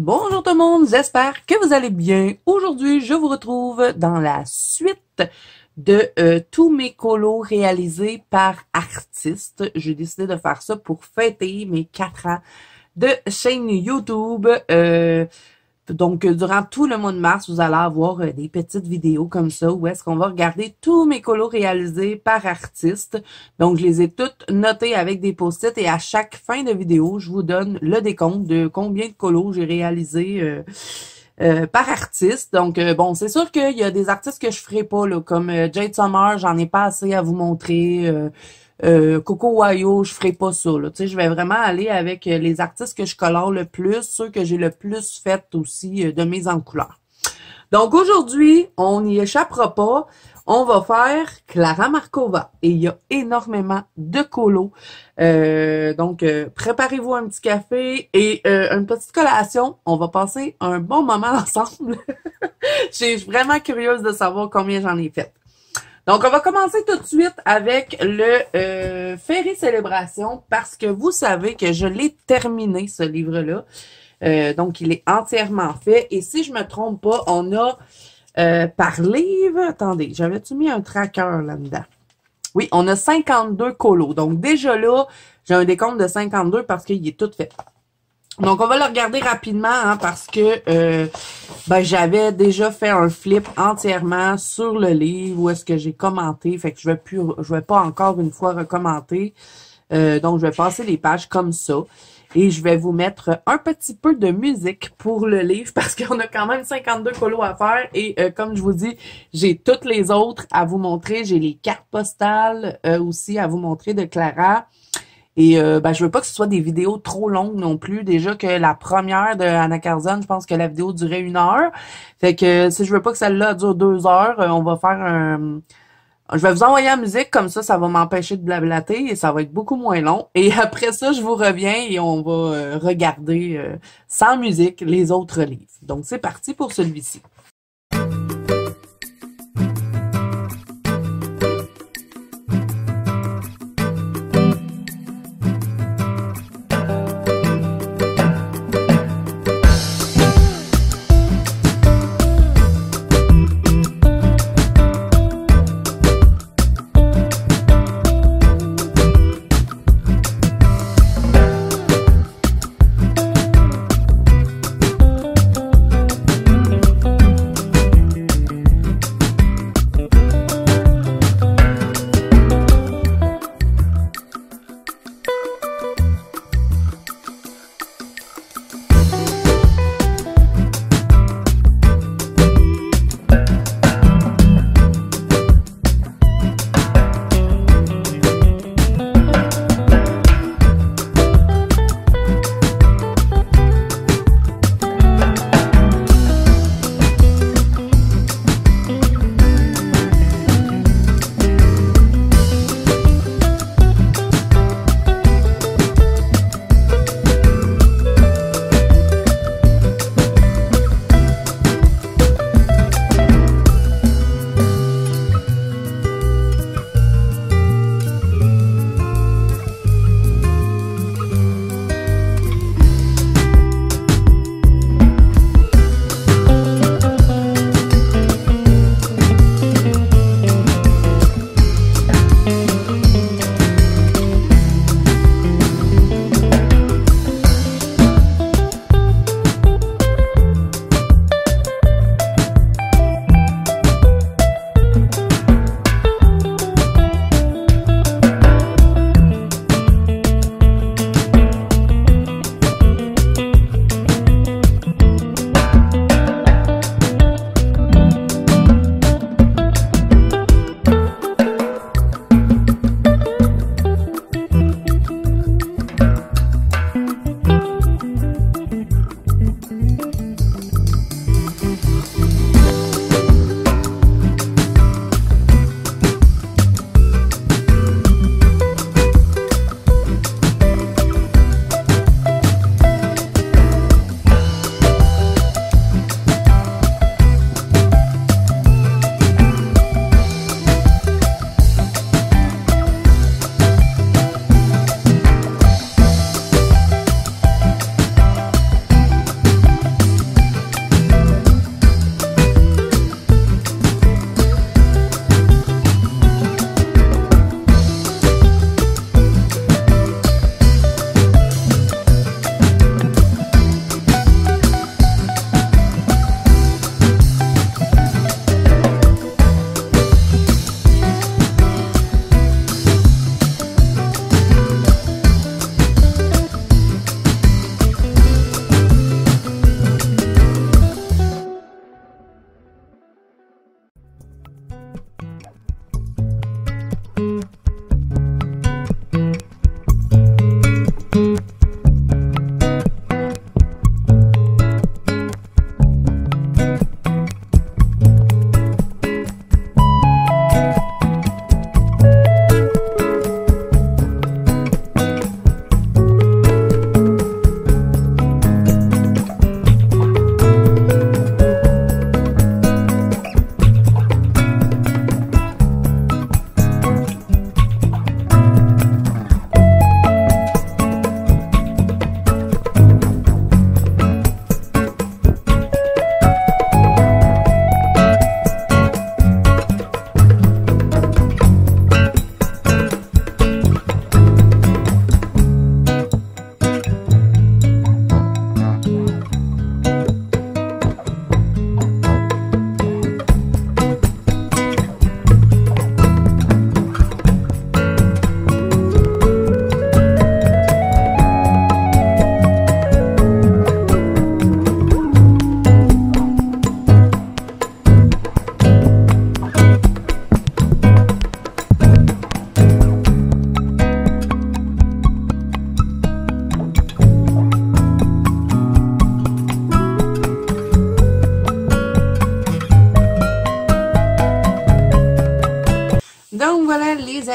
Bonjour tout le monde, j'espère que vous allez bien. Aujourd'hui, je vous retrouve dans la suite de tous mes colos réalisés par artistes. J'ai décidé de faire ça pour fêter mes 4 ans de chaîne YouTube. Donc, durant tout le mois de mars, vous allez avoir des petites vidéos comme ça où est-ce qu'on va regarder tous mes colos réalisés par artistes. Donc, je les ai toutes notées avec des post-it et à chaque fin de vidéo, je vous donne le décompte de combien de colos j'ai réalisé par artiste. Donc, bon, c'est sûr qu'il y a des artistes que je ferai pas, là, comme Jade Summer, j'en ai pas assez à vous montrer. Coco Wayo, je ferai pas ça, là. Tu sais, je vais vraiment aller avec les artistes que je colore le plus, ceux que j'ai le plus fait aussi de mise en couleur. Donc aujourd'hui, on n'y échappera pas. On va faire Clara Markova. Et il y a énormément de colos. Donc, préparez-vous un petit café et une petite collation. On va passer un bon moment ensemble. Je suis vraiment curieuse de savoir combien j'en ai fait. Donc, on va commencer tout de suite avec le Ferry Célébration parce que vous savez que je l'ai terminé, ce livre-là. Donc, il est entièrement fait. Et si je me trompe pas, on a par livre... Attendez, j'avais-tu mis un tracker là-dedans? Oui, on a 52 colos. Donc, déjà là, j'ai un décompte de 52 parce qu'il est tout fait. Donc, on va le regarder rapidement hein, parce que j'avais déjà fait un flip entièrement sur le livre où est-ce que j'ai commenté. Fait que je vais pas encore une fois recommenter. Donc, je vais passer les pages comme ça. Et je vais vous mettre un petit peu de musique pour le livre parce qu'on a quand même 52 colos à faire. Et comme je vous dis, j'ai toutes les autres à vous montrer. J'ai les cartes postales aussi à vous montrer de Clara. Et je veux pas que ce soit des vidéos trop longues non plus. Déjà que la première de Anna Carzon, je pense que la vidéo durait 1 heure. Fait que si je veux pas que celle-là dure 2 heures, on va faire un... Je vais vous envoyer la musique, comme ça va m'empêcher de blablater et ça va être beaucoup moins long. Et après ça, je vous reviens et on va regarder sans musique les autres livres. Donc c'est parti pour celui-ci.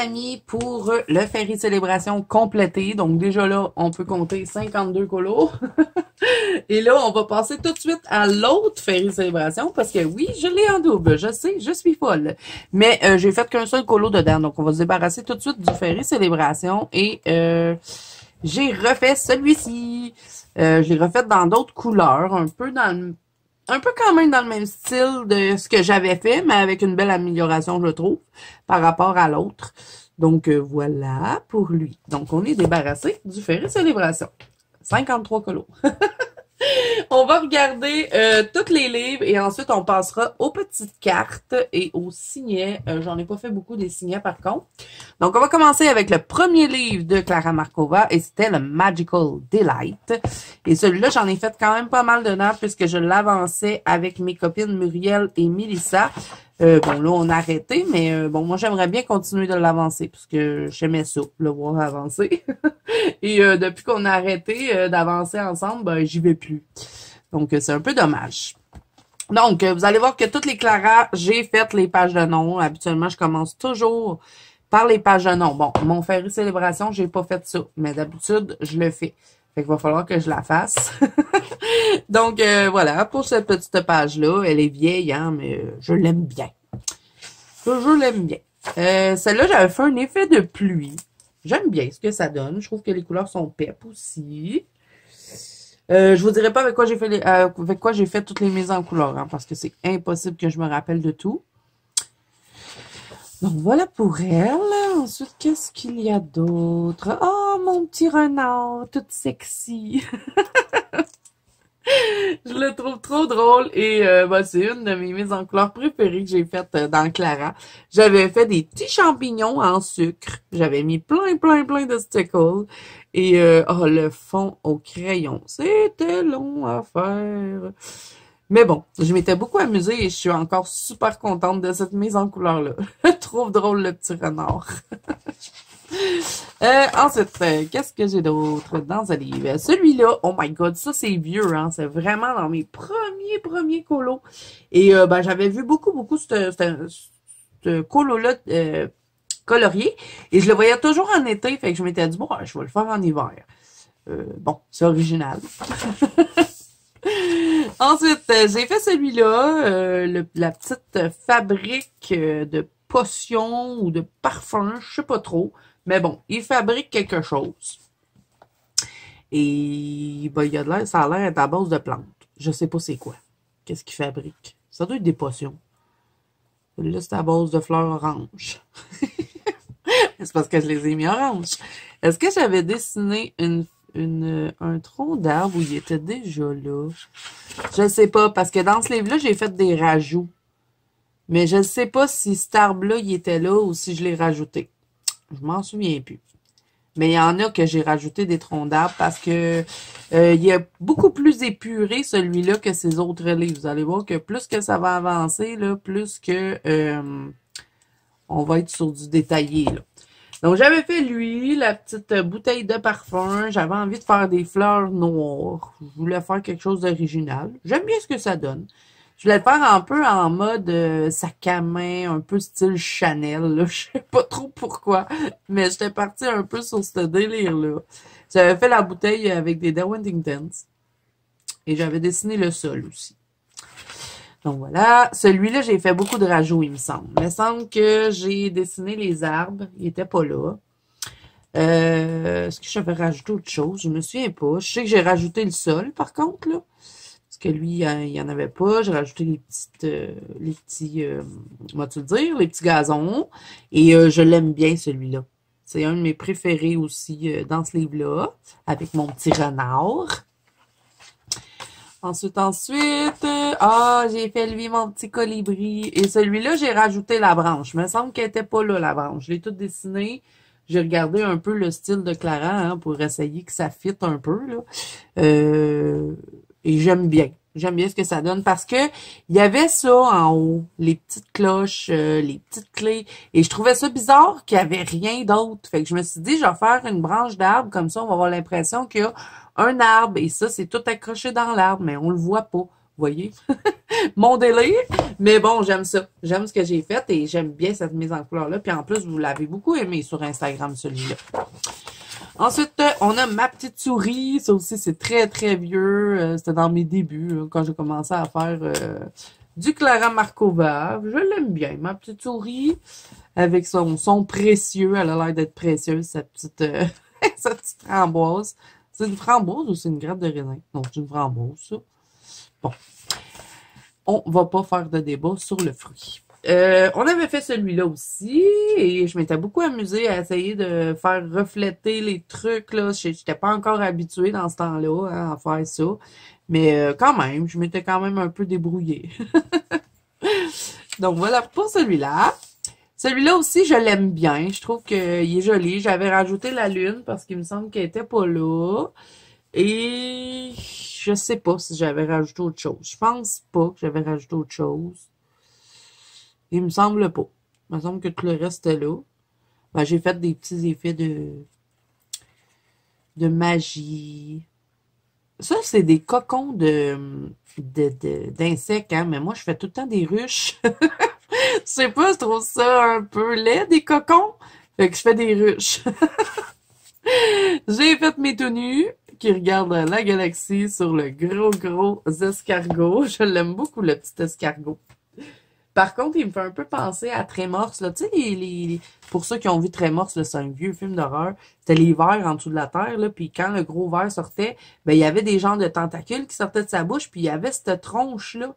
amis, pour le Ferry Célébration complété. Donc, déjà là, on peut compter 52 colos. Et là, on va passer tout de suite à l'autre Ferry Célébration parce que oui, je l'ai en double. Je sais, je suis folle. Mais j'ai fait qu'un seul colo dedans. Donc, on va se débarrasser tout de suite du Ferry Célébration. Et j'ai refait celui-ci. Je l'ai refait dans d'autres couleurs, un peu quand même dans le même style de ce que j'avais fait, mais avec une belle amélioration, je trouve, par rapport à l'autre. Donc, voilà pour lui. Donc, on est débarrassé du Ferry Célébration. 53 colos. On va regarder tous les livres et ensuite on passera aux petites cartes et aux signets. J'en ai pas fait beaucoup des signets par contre. Donc on va commencer avec le premier livre de Clara Markova et c'était le Magical Delight. Et celui-là, j'en ai fait quand même pas mal dedans puisque je l'avançais avec mes copines Muriel et Mélissa. Bon, là, on a arrêté, mais bon, moi, j'aimerais bien continuer de l'avancer parce que j'aimais ça, le voir avancer. Et depuis qu'on a arrêté d'avancer ensemble, ben, j'y vais plus. Donc, c'est un peu dommage. Donc, vous allez voir que toutes les Clara, j'ai fait les pages de nom. Habituellement, je commence toujours par les pages de nom. Bon, mon Ferry Célébration, j'ai pas fait ça, mais d'habitude, je le fais. Fait qu'il va falloir que je la fasse. Donc, voilà, pour cette petite page-là, elle est vieille, hein, mais je l'aime bien. Je l'aime bien. Celle-là, j'avais fait un effet de pluie. J'aime bien ce que ça donne. Je trouve que les couleurs sont pep aussi. Je vous dirai pas avec quoi j'ai fait toutes les mises en couleur, hein, parce que c'est impossible que je me rappelle de tout. Donc, voilà pour elle. Ensuite, qu'est-ce qu'il y a d'autre? Oh, mon petit renard, tout sexy. Je le trouve trop drôle et ben, c'est une de mes mises en couleur préférées que j'ai faites dans Clara. J'avais fait des petits champignons en sucre. J'avais mis plein de stickles. Et oh, le fond au crayon. C'était long à faire. Mais bon, je m'étais beaucoup amusée et je suis encore super contente de cette mise en couleur-là. Je trouve drôle le petit renard. Ensuite, qu'est-ce que j'ai d'autre dans ce livre? Celui-là, oh my god, ça c'est vieux, hein. C'est vraiment dans mes premiers colos. Et ben j'avais vu beaucoup ce colo-là colorié. Et je le voyais toujours en été, fait que je m'étais dit, bon, je vais le faire en hiver. Bon, c'est original. Ensuite, j'ai fait celui-là, la petite fabrique de potions ou de parfums, je sais pas trop. Mais bon, il fabrique quelque chose. Et ben, ça a l'air d'être à base de plantes. Je sais pas c'est quoi. Qu'est-ce qu'il fabrique? Ça doit être des potions. Là, c'est à base de fleurs oranges. C'est parce que je les ai mis oranges. Est-ce que j'avais dessiné un tronc d'arbre où il était déjà là? Je sais pas, parce que dans ce livre-là, j'ai fait des rajouts. Mais je ne sais pas si cet arbre-là, il était là ou si je l'ai rajouté. Je m'en souviens plus. Mais il y en a que j'ai rajouté des troncs d'arbres parce que il est beaucoup plus épuré celui-là que ces autres livres. Vous allez voir que plus que ça va avancer, là, plus que on va être sur du détaillé. Là. Donc j'avais fait lui, la petite bouteille de parfum. J'avais envie de faire des fleurs noires. Je voulais faire quelque chose d'original. J'aime bien ce que ça donne. Je voulais le faire un peu en mode sac à main, un peu style Chanel. Là. Je sais pas trop pourquoi, mais j'étais partie un peu sur ce délire-là. J'avais fait la bouteille avec des Darwiningtons. Et j'avais dessiné le sol aussi. Donc voilà. Celui-là, j'ai fait beaucoup de rajouts, il me semble. Il me semble que j'ai dessiné les arbres. Il était pas là. Est-ce que j'avais rajouté autre chose? Je me souviens pas. Je sais que j'ai rajouté le sol, par contre, là. Parce que lui, il n'y en avait pas. J'ai rajouté les petits, comment-tu le dire, les petits gazons. Et je l'aime bien, celui-là. C'est un de mes préférés aussi dans ce livre-là, avec mon petit renard. Ensuite, j'ai fait lui mon petit colibri. Et celui-là, j'ai rajouté la branche. Il me semble qu'elle n'était pas là, la branche. Je l'ai tout dessiné. J'ai regardé un peu le style de Clara hein, pour essayer que ça fitte un peu, là. Et j'aime bien. J'aime bien ce que ça donne parce que il y avait ça en haut, les petites cloches, les petites clés. Et je trouvais ça bizarre qu'il n'y avait rien d'autre. Fait que je me suis dit, je vais faire une branche d'arbre, comme ça on va avoir l'impression qu'il y a un arbre. Et ça, c'est tout accroché dans l'arbre, mais on le voit pas. voyez? Mon délire. Mais bon, j'aime ça. J'aime ce que j'ai fait et j'aime bien cette mise en couleur-là. Puis en plus, vous l'avez beaucoup aimé sur Instagram, celui-là. Ensuite, on a ma petite souris. Ça aussi, c'est très, très vieux. C'était dans mes débuts, là, quand j'ai commencé à faire du Clara Markova. Je l'aime bien, ma petite souris. Avec son précieux. Elle a l'air d'être précieuse, cette petite, cette petite framboise. C'est une framboise ou c'est une grappe de raisin? Non, c'est une framboise, ça. Bon. On va pas faire de débat sur le fruit. On avait fait celui-là aussi et je m'étais beaucoup amusée à essayer de faire refléter les trucs, là. J'étais pas encore habituée dans ce temps-là, hein, à faire ça. Mais quand même, je m'étais quand même un peu débrouillée. Donc voilà pour celui-là. Celui-là aussi, je l'aime bien. Je trouve qu'il est joli. J'avais rajouté la lune parce qu'il me semble qu'elle était pas là. Et je sais pas si j'avais rajouté autre chose. Je pense pas que j'avais rajouté autre chose. Il me semble pas. Il me semble que tout le reste était là. Ben, j'ai fait des petits effets de magie. Ça, c'est des cocons d'insectes, hein. Mais moi, je fais tout le temps des ruches. Je sais pas, je trouve ça un peu laid, des cocons. Fait que je fais des ruches. J'ai fait mes tenues qui regardent la galaxie sur le gros escargot. Je l'aime beaucoup, le petit escargot. Par contre, il me fait un peu penser à Trémors, là. Tu sais, pour ceux qui ont vu Trémors, c'est un vieux film d'horreur. C'était les vers en dessous de la terre, là. Puis quand le gros ver sortait, ben, il y avait des genres de tentacules qui sortaient de sa bouche. Puis il y avait cette tronche-là.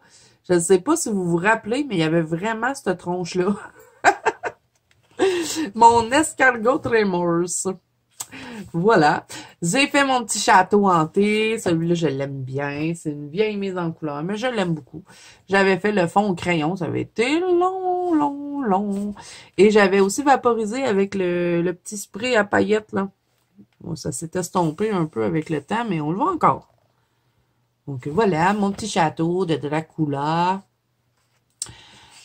Je ne sais pas si vous vous rappelez, mais il y avait vraiment cette tronche-là. Mon escargot Trémors. Voilà. J'ai fait mon petit château hanté. Celui-là, je l'aime bien. C'est une vieille mise en couleur, mais je l'aime beaucoup. J'avais fait le fond au crayon. Ça avait été long. Et j'avais aussi vaporisé avec le petit spray à paillettes, là. Bon, ça s'est estompé un peu avec le temps, mais on le voit encore. Donc, voilà, mon petit château de Dracula.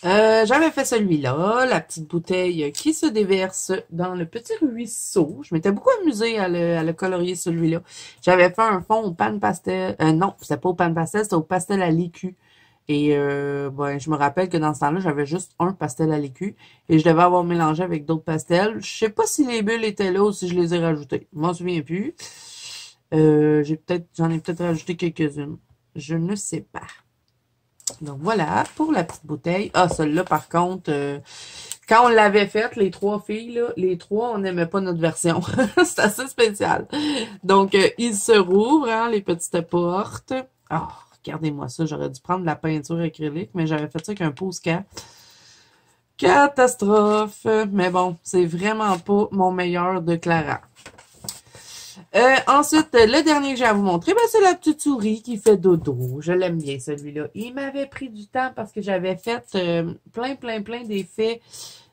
J'avais fait celui-là, la petite bouteille qui se déverse dans le petit ruisseau. Je m'étais beaucoup amusée à le colorier celui-là. J'avais fait un fond au pan pastel. Non, c'était pas au pan pastel, c'était au pastel à l'écu. Et ben, je me rappelle que dans ce temps-là, j'avais juste un pastel à l'écu. Et je devais avoir mélangé avec d'autres pastels. Je sais pas si les bulles étaient là ou si je les ai rajoutées. Je m'en souviens plus. J'en ai peut-être rajouté quelques-unes. Je ne sais pas. Donc voilà, pour la petite bouteille. Ah, celle-là, par contre, quand on l'avait faite, les trois filles, là, les trois, on n'aimait pas notre version. C'est assez spécial. Donc, ils se rouvrent, hein, les petites portes. Ah, regardez-moi ça, j'aurais dû prendre de la peinture acrylique, mais j'avais fait ça avec un Posca. Catastrophe! Mais bon, c'est vraiment pas mon meilleur de Clara. Ensuite, le dernier que j'ai à vous montrer, ben, c'est la petite souris qui fait dodo. Je l'aime bien, celui-là. Il m'avait pris du temps parce que j'avais fait plein d'effets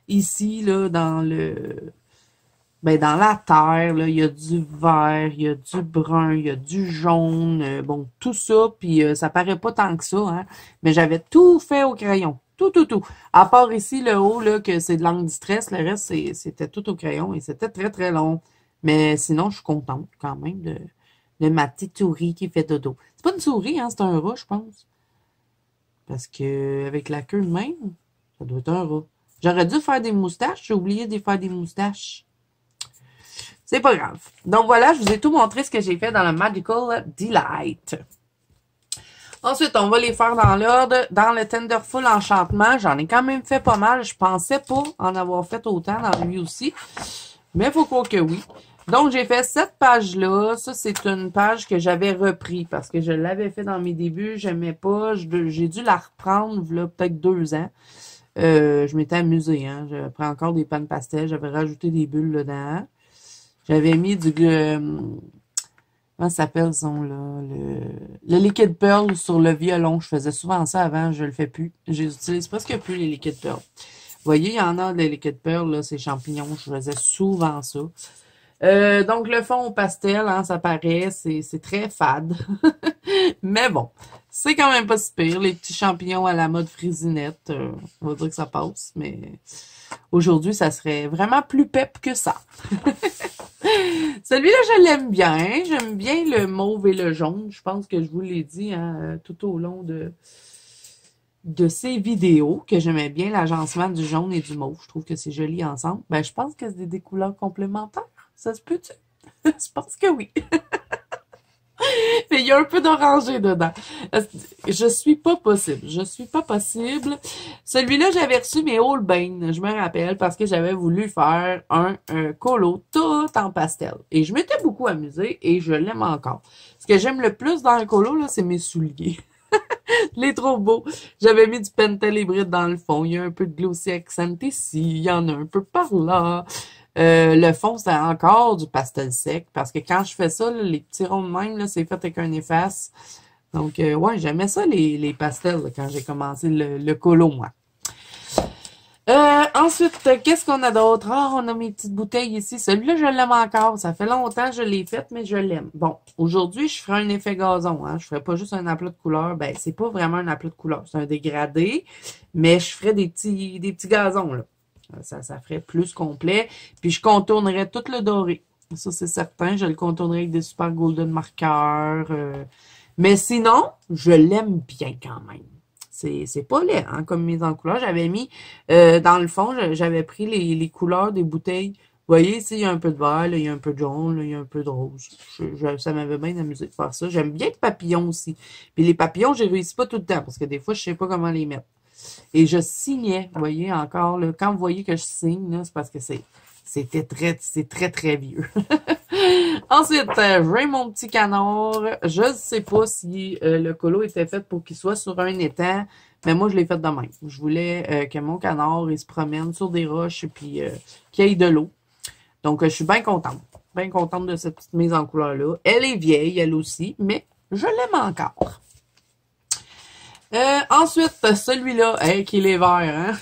ici, là, dans la terre, là. Il y a du vert, il y a du brun, il y a du jaune, bon, tout ça, puis ça paraît pas tant que ça, hein. Mais j'avais tout fait au crayon. Tout. À part ici, le haut, là, que c'est de l'encre distress, le reste, c'était tout au crayon et c'était très long. Mais sinon, je suis contente quand même de ma petite souris qui fait dodo. C'est pas une souris, hein, c'est un rat, je pense. Parce que avec la queue de même, ça doit être un rat. J'aurais dû faire des moustaches, j'ai oublié de faire des moustaches. C'est pas grave. Donc voilà, je vous ai tout montré ce que j'ai fait dans le Magical Delight. Ensuite, on va les faire dans l'ordre. Dans le Tenderful Enchantement, j'en ai quand même fait pas mal. Je pensais pas en avoir fait autant dans lui aussi. Mais il faut croire que oui. Donc, j'ai fait cette page-là. Ça, c'est une page que j'avais repris parce que je l'avais fait dans mes débuts. J'aimais pas. J'ai dû la reprendre, là, peut-être 2 ans. Je m'étais amusée, hein. J'avais pris encore des pannes pastel. J'avais rajouté des bulles dedans. J'avais mis du... comment ça s'appelle, son, là? Le liquid pearl sur le violon. Je faisais souvent ça avant. Je le fais plus. J'utilise presque plus les liquid pearl. Vous voyez, il y en a des liquid pearl, là, ces champignons. Je faisais souvent ça. Donc, le fond au pastel, hein, ça paraît, c'est très fade. Mais bon, c'est quand même pas si pire. Les petits champignons à la mode frisinette, on va dire que ça passe. Mais aujourd'hui, ça serait vraiment plus pep que ça. Celui-là, je l'aime bien. J'aime bien le mauve et le jaune. Je pense que je vous l'ai dit hein, tout au long de ces vidéos, que j'aimais bien l'agencement du jaune et du mauve. Je trouve que c'est joli ensemble. Ben, je pense que c'est des couleurs complémentaires. Ça se peut-tu? Je pense que oui. Mais il y a un peu d'orangé dedans. Je suis pas possible. Je suis pas possible. Celui-là, j'avais reçu mes Holbein, je me rappelle, parce que j'avais voulu faire un colo tout en pastel. Et je m'étais beaucoup amusée et je l'aime encore. Ce que j'aime le plus dans le colo, là, c'est mes souliers. Il est trop beau. J'avais mis du pentel hybride dans le fond. Il y a un peu de glossy accent ici. Il y en a un peu par là. Le fond, c'est encore du pastel sec. Parce que quand je fais ça, là, les petits ronds de même, là, c'est fait avec un efface. Donc, ouais, j'aimais ça, les pastels, là, quand j'ai commencé le colo, moi. Ensuite, qu'est-ce qu'on a d'autre? Ah, on a mes petites bouteilles ici. Celui-là, je l'aime encore. Ça fait longtemps que je l'ai fait, mais je l'aime. Bon, aujourd'hui, je ferai un effet gazon. Hein. Je ferai pas juste un aplat de couleur. Ben, c'est pas vraiment un aplat de couleur. C'est un dégradé, mais je ferai des petits gazons, là. Ça ferait plus complet. Puis, je contournerai tout le doré. Ça, c'est certain. Je le contournerai avec des super golden marqueurs. Mais sinon, je l'aime bien quand même. C'est pas laid, hein, comme mise en couleur. J'avais mis, dans le fond, j'avais pris les couleurs des bouteilles. Vous voyez, ici, il y a un peu de vert, là, il y a un peu de jaune, là, il y a un peu de rose. Ça m'avait bien amusé de faire ça. J'aime bien les papillons aussi. Puis les papillons, je réussis pas tout le temps, parce que des fois, je sais pas comment les mettre. Et je signais, vous voyez, encore, là, quand vous voyez que je signe, là, c'est parce que c'est très, très vieux. Ensuite, j'ai mon petit canard. Je ne sais pas si le colo était fait pour qu'il soit sur un étang, mais moi, je l'ai fait de même. Je voulais que mon canard, il se promène sur des roches et puis qu'il y ait de l'eau. Donc, je suis bien contente. Bien contente de cette petite mise en couleur-là. Elle est vieille, elle aussi, mais je l'aime encore. Ensuite, celui-là, qui est les verts, hein?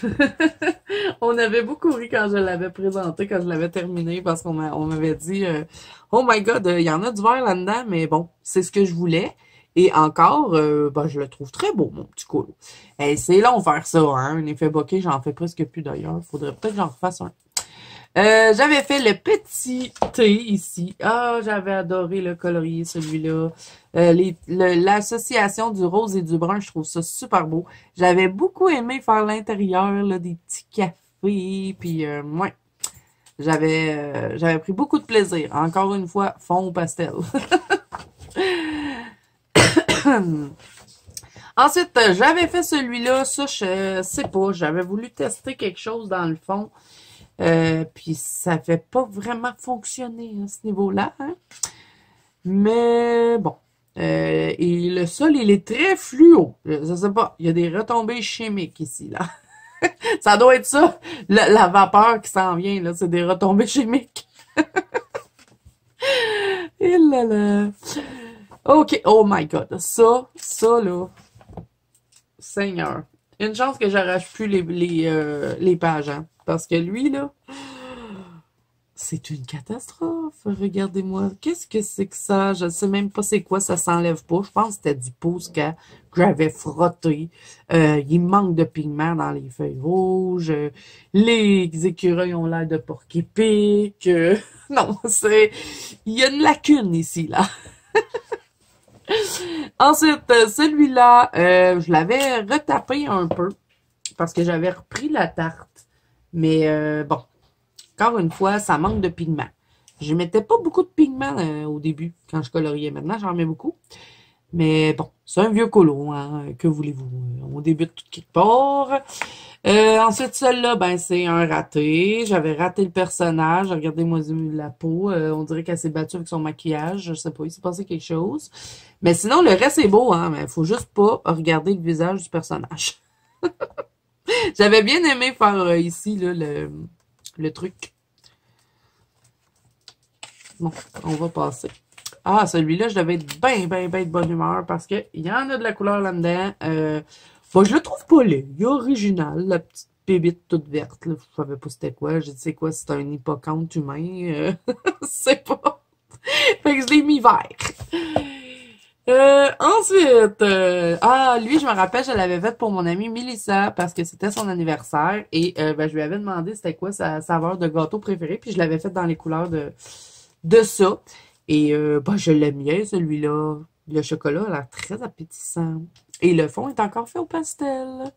On avait beaucoup ri quand je l'avais présenté, quand je l'avais terminé, parce qu'on m'avait dit, oh my god, il y en a du vert là-dedans, mais bon, c'est ce que je voulais. Et encore, ben, je le trouve très beau, mon petit colo. C'est long faire ça, hein? Un effet bokeh, j'en fais presque plus d'ailleurs. Faudrait peut-être que j'en refasse un. J'avais fait le petit thé ici. Ah, j'avais adoré le colorier, celui-là. L'association du rose et du brun, je trouve ça super beau. J'avais beaucoup aimé faire l'intérieur, là, des petits cafés, puis ouais. J'avais pris beaucoup de plaisir. Encore une fois, fond au pastel. Ensuite, j'avais fait celui-là. Ça, je sais pas. J'avais voulu tester quelque chose dans le fond. Puis ça fait pas vraiment fonctionner à ce niveau-là. Hein? Mais bon. Et le sol, il est très fluo. Je sais pas. Il y a des retombées chimiques ici, là. Ça doit être ça. La vapeur qui s'en vient, là. C'est des retombées chimiques. Et là là. OK. Oh my God. Ça, là. Seigneur. Une chance que j'arrache plus les pages, hein. Parce que lui, là, c'est une catastrophe. Regardez-moi. Qu'est-ce que c'est que ça? Je ne sais même pas c'est quoi. Ça s'enlève pas. Je pense que c'était du Posca que j'avais frotté. Il manque de pigments dans les feuilles rouges. Les écureuils ont l'air de porc-épic. Non, il y a une lacune ici, là. Ensuite, celui-là, je l'avais retapé un peu. Parce que j'avais repris la tarte. Mais bon, encore une fois, ça manque de pigments. Je mettais pas beaucoup de pigments au début, quand je coloriais. Maintenant, j'en mets beaucoup. Mais bon, c'est un vieux colo, hein, que voulez-vous? On débute tout quelque part. Ensuite, celle-là, ben, c'est un raté. J'avais raté le personnage. Regardez-moi la peau. On dirait qu'elle s'est battue avec son maquillage. Je sais pas, il s'est passé quelque chose. Mais sinon, le reste est beau, hein. Mais il faut juste pas regarder le visage du personnage. J'avais bien aimé faire ici là, le truc. Bon, on va passer. Ah, celui-là, je devais être bien de bonne humeur parce qu'il y en a de la couleur là-dedans. Bon, je le trouve pas laid. Il est original, la petite bébite toute verte. Là. Je savais pas c'était quoi. Je sais quoi, c'est un hippocampe humain. C'est pas. Fait que je l'ai mis vert. Ensuite, lui, je me rappelle, je l'avais fait pour mon amie Mélissa parce que c'était son anniversaire et ben, je lui avais demandé c'était quoi sa saveur de gâteau préférée puis je l'avais fait dans les couleurs de ça. Et je l'aime bien, celui-là. Le chocolat a l'air très appétissant. Et le fond est encore fait au pastel.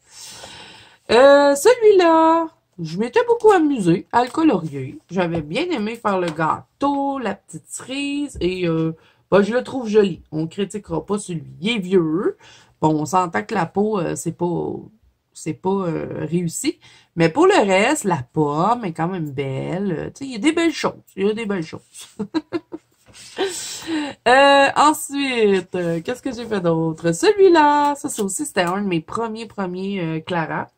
Celui-là, je m'étais beaucoup amusée à le colorier. J'avais bien aimé faire le gâteau, la petite cerise. Et je le trouve joli. On ne critiquera pas celui. Il est vieux. Bon, on s'entend que la peau, c'est pas réussi. Mais pour le reste, la pomme est quand même belle. Tu sais, il y a des belles choses. Il y a des belles choses. Ensuite, qu'est-ce que j'ai fait d'autre? Celui-là, ça aussi, c'était un de mes premiers Clara.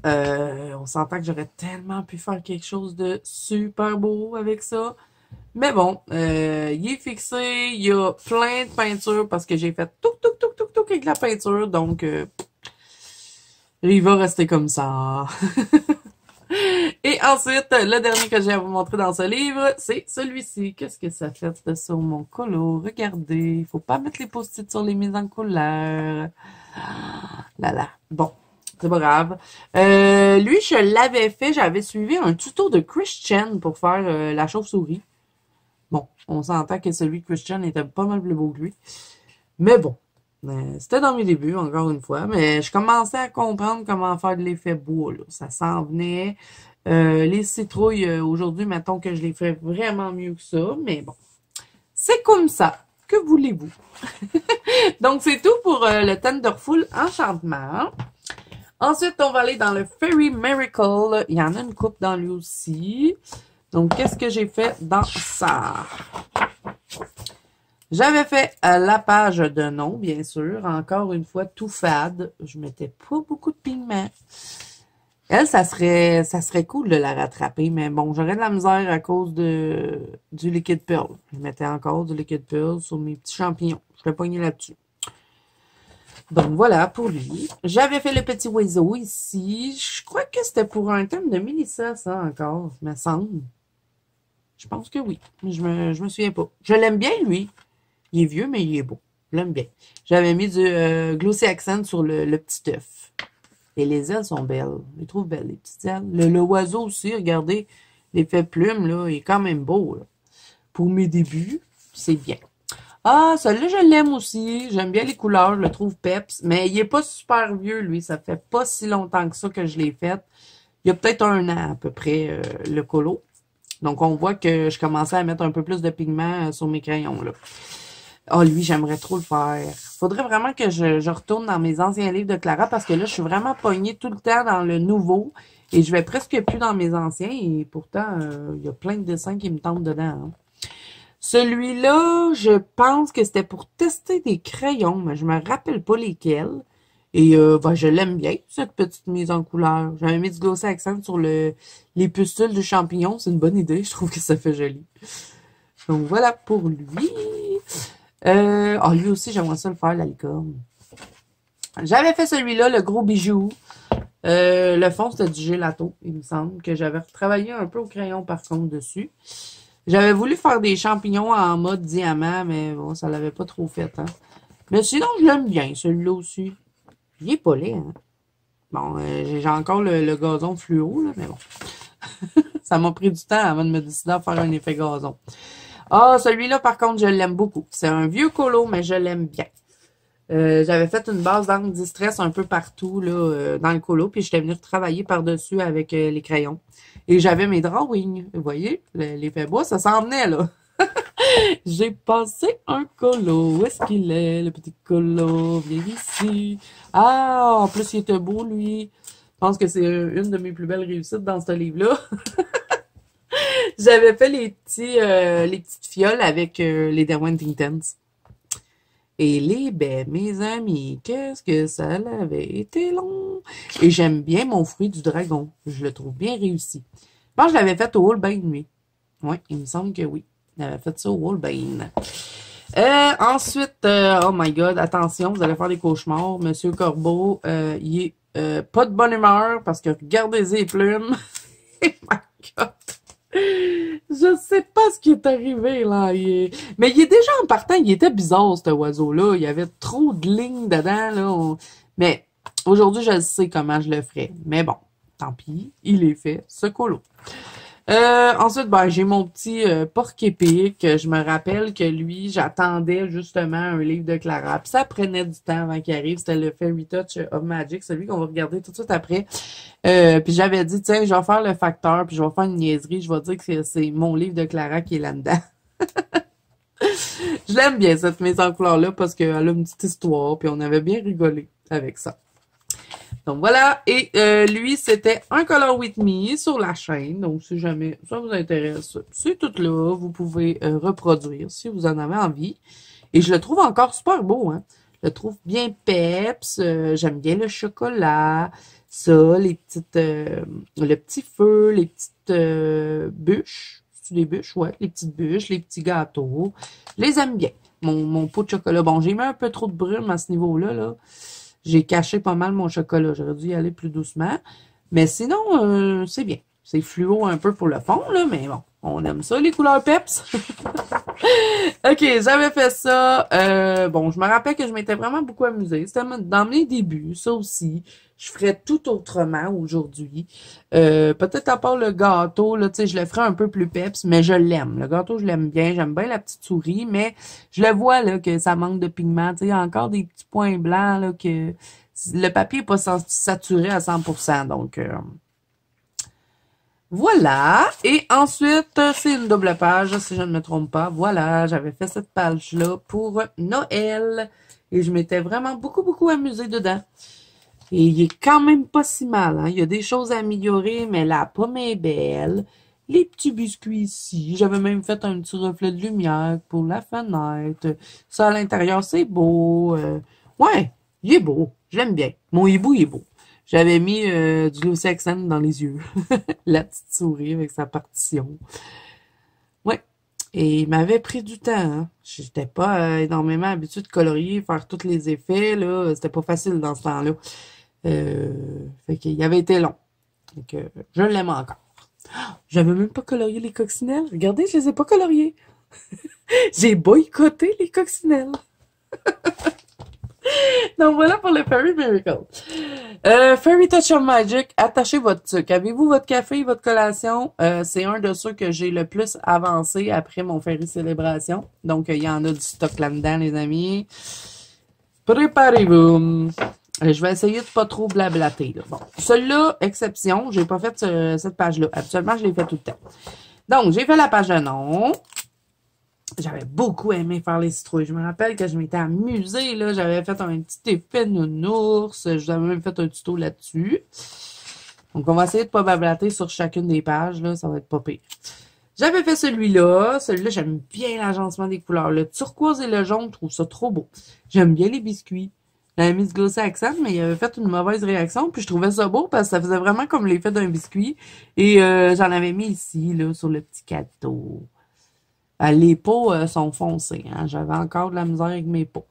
On s'entend que j'aurais tellement pu faire quelque chose de super beau avec ça. Mais bon, il est fixé, il y a plein de peinture parce que j'ai fait tout avec la peinture, donc il va rester comme ça. Et ensuite, le dernier que j'ai à vous montrer dans ce livre, c'est celui-ci. Qu'est-ce que ça fait sur mon colo? Regardez, il faut pas mettre les post-it sur les mises en couleur. Là. Bon, c'est pas grave. Lui, je l'avais fait, j'avais suivi un tuto de Christian pour faire la chauve-souris. Bon, on s'entend que celui de Christian était pas mal plus beau que lui. Mais bon, c'était dans mes débuts, encore une fois. Mais je commençais à comprendre comment faire de l'effet bois, là. Ça s'en venait. Les citrouilles, aujourd'hui, mettons que je les fais vraiment mieux que ça. Mais bon, c'est comme ça. Que voulez-vous? Donc, c'est tout pour le Tenderful Enchantement. Ensuite, on va aller dans le Fairy Miracle. Il y en a une coupe dans lui aussi. Donc, qu'est-ce que j'ai fait dans ça? J'avais fait la page de nom, bien sûr. Encore une fois, tout fade. Je mettais pas beaucoup de pigments. Elle, ça serait cool de la rattraper, mais bon, j'aurais de la misère à cause du Liquid Pearl. Je mettais encore du Liquid Pearl sur mes petits champignons. Je vais pogner là-dessus. Donc, voilà pour lui. J'avais fait le petit oiseau ici. Je crois que c'était pour un thème de Mélissa, ça, encore, me semble. Je pense que oui. Je me souviens pas. Je l'aime bien, lui. Il est vieux, mais il est beau. Je l'aime bien. J'avais mis du Glossy Accent sur le petit œuf. Et les ailes sont belles. Je les trouve belles, les petites ailes. Le oiseau aussi, regardez, l'effet plume, là, il est quand même beau, là. Pour mes débuts, c'est bien. Ah, celui-là, je l'aime aussi. J'aime bien les couleurs, je le trouve peps. Mais il est pas super vieux, lui. Ça fait pas si longtemps que ça que je l'ai fait. Il y a peut-être 1 an, à peu près, le colo. Donc, on voit que je commençais à mettre un peu plus de pigments sur mes crayons, là. Ah, lui, j'aimerais trop le faire. Faudrait vraiment que je retourne dans mes anciens livres de Clara parce que là, je suis vraiment pognée tout le temps dans le nouveau et je vais presque plus dans mes anciens et pourtant, il y a plein de dessins qui me tentent dedans, hein. Celui-là, je pense que c'était pour tester des crayons, mais je me rappelle pas lesquels. Et je l'aime bien, cette petite mise en couleur. J'avais mis du glossy accent sur les pustules du champignon. C'est une bonne idée, je trouve que ça fait joli. Donc voilà pour lui. Lui aussi, j'aimerais ça le faire, la licorne. J'avais fait celui-là, le gros bijou. Le fond, c'était du gelato, il me semble, que j'avais retravaillé un peu au crayon, par contre, dessus. J'avais voulu faire des champignons en mode diamant, mais bon, ça l'avait pas trop fait, hein. Mais sinon, je l'aime bien, celui-là aussi. Il est pas laid, hein. Bon, j'ai encore le gazon fluo, là, mais bon. Ça m'a pris du temps avant de me décider à faire un effet gazon. Ah, celui-là, par contre, je l'aime beaucoup. C'est un vieux colo, mais je l'aime bien. J'avais fait une base d'encre distress un peu partout là, dans le colo, puis j'étais venue travailler par-dessus avec les crayons. Et j'avais mes drawings. Vous voyez, l'effet bois, ça s'en venait, là. J'ai passé un colo. Où est-ce qu'il est, le petit colo? Viens ici. Ah, en plus, il était beau, lui. Je pense que c'est une de mes plus belles réussites dans ce livre-là. J'avais fait les petites fioles avec les Derwent Tintons. Et les baies, mes amis, qu'est-ce que ça avait été long. Et j'aime bien mon fruit du dragon. Je le trouve bien réussi. Je pense que je l'avais fait au Holbein, lui. Oui, il me semble que oui. J'avais fait ça au Holbein. Ensuite, oh my God, attention, vous allez faire des cauchemars. Monsieur Corbeau, il est pas de bonne humeur parce que regardez les plumes. Oh my God. Je sais pas ce qui est arrivé, là. Mais il est déjà en partant, il était bizarre, cet oiseau-là. Il y avait trop de lignes dedans, là. Mais aujourd'hui, je sais comment je le ferais. Mais bon, tant pis, il est fait, ce colo. Ensuite, ben, j'ai mon petit porc-épic. Je me rappelle que lui, j'attendais justement un livre de Clara. Puis ça prenait du temps avant qu'il arrive. C'était le Fairy Touch of Magic, celui qu'on va regarder tout de suite après. Puis j'avais dit, tiens, je vais faire le facteur, puis je vais faire une niaiserie. Je vais dire que c'est mon livre de Clara qui est là-dedans. Je l'aime bien, cette mise en couleur-là, parce qu'elle a une petite histoire, puis on avait bien rigolé avec ça. Donc voilà, et lui, c'était un Color With Me sur la chaîne, donc si jamais ça vous intéresse, c'est tout là, vous pouvez reproduire si vous en avez envie. Et je le trouve encore super beau, hein. Je le trouve bien peps, j'aime bien le chocolat, ça, les petites, le petit feu, les petites bûches, c'est des bûches, ouais, les petites bûches, les petits gâteaux, je les aime bien. Mon pot de chocolat, bon, j'ai mis un peu trop de brume à ce niveau-là, là. J'ai caché pas mal mon chocolat. J'aurais dû y aller plus doucement. Mais sinon, c'est bien. C'est fluo un peu pour le fond, là, mais bon, on aime ça, les couleurs peps. OK, j'avais fait ça. Bon, je me rappelle que je m'étais vraiment beaucoup amusée. C'était dans mes débuts, ça aussi. Je ferais tout autrement aujourd'hui. Peut-être à part le gâteau, là, tu sais, je le ferais un peu plus peps, mais je l'aime. Le gâteau, je l'aime bien. J'aime bien la petite souris, mais je le vois, là, que ça manque de pigments. Tu sais, il y a encore des petits points blancs, là, que le papier n'est pas saturé à 100%. Donc, voilà. Et ensuite, c'est une double page, si je ne me trompe pas. Voilà, j'avais fait cette page-là pour Noël. Et je m'étais vraiment beaucoup amusée dedans. Et il est quand même pas si mal, hein. Il y a des choses à améliorer, mais la pomme est belle. Les petits biscuits ici. J'avais même fait un petit reflet de lumière pour la fenêtre. Ça, à l'intérieur, c'est beau. Ouais, il est beau. Je l'aime bien. Mon hibou, il est beau. J'avais mis du Lucy Accent dans les yeux. La petite souris avec sa partition. Ouais. Et il m'avait pris du temps, hein. J'étais pas énormément habituée de colorier, faire tous les effets, là. C'était pas facile dans ce temps-là. Fait qu'il avait été long. Donc, je l'aime encore. J'avais même pas colorié les coccinelles. Regardez, je les ai pas coloriées. J'ai boycotté les coccinelles. Donc voilà pour le Fairy Miracle. Fairy Touch of Magic, attachez votre sucre. Avez-vous votre café, votre collation? C'est un de ceux que j'ai le plus avancé après mon Fairy Célébration. Donc, il y en a du stock là-dedans, les amis. Préparez-vous. Je vais essayer de pas trop blablater, là. Bon, celui-là, exception, j'ai pas fait cette page-là. Habituellement, je l'ai fait tout le temps. Donc, j'ai fait la page de nom. J'avais beaucoup aimé faire les citrouilles. Je me rappelle que je m'étais amusée, là. J'avais fait un petit effet de nounours. Je vous avais même fait un tuto là-dessus. Donc, on va essayer de pas blablater sur chacune des pages, là. Ça va être pas pire. J'avais fait celui-là. Celui-là, j'aime bien l'agencement des couleurs. Le turquoise et le jaune, je trouve ça trop beau. J'aime bien les biscuits. J'avais mis du Glossy Accent, mais il avait fait une mauvaise réaction. Puis je trouvais ça beau parce que ça faisait vraiment comme l'effet d'un biscuit. Et j'en avais mis ici, là, sur le petit cadeau. Les pots sont foncés, hein. J'avais encore de la misère avec mes pots.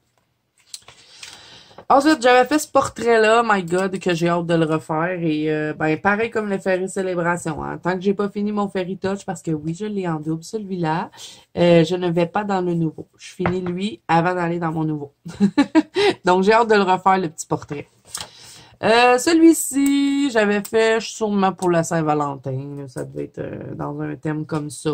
Ensuite, j'avais fait ce portrait-là, my God, que j'ai hâte de le refaire. Et ben pareil comme le Fairy Célébration. Hein. Tant que j'ai pas fini mon Fairy Touch, parce que oui, je l'ai en double, celui-là, je ne vais pas dans le nouveau. Je finis lui avant d'aller dans mon nouveau. Donc, j'ai hâte de le refaire, le petit portrait. Celui-ci, j'avais fait sûrement pour la Saint-Valentin. Ça devait être dans un thème comme ça.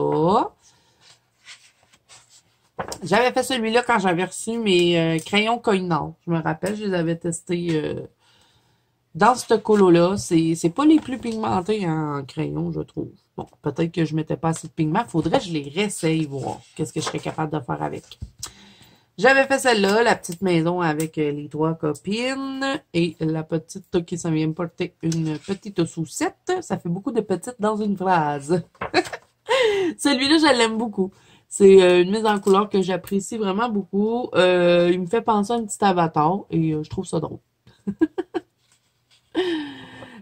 J'avais fait celui-là quand j'avais reçu mes crayons Koh-i-Noor. Je me rappelle, je les avais testés dans ce colo-là. C'est pas les plus pigmentés en crayon, je trouve. Bon, peut-être que je mettais pas assez de pigments. Faudrait que je les réessaye, voir qu'est-ce que je serais capable de faire avec. J'avais fait celle-là, la petite maison avec les 3 copines. Et la petite qui s'en vient me porter une petite saucette. Ça fait beaucoup de petites dans une phrase. Celui-là, je l'aime beaucoup. C'est une mise en couleur que j'apprécie vraiment beaucoup. Il me fait penser à un petit avatar et je trouve ça drôle.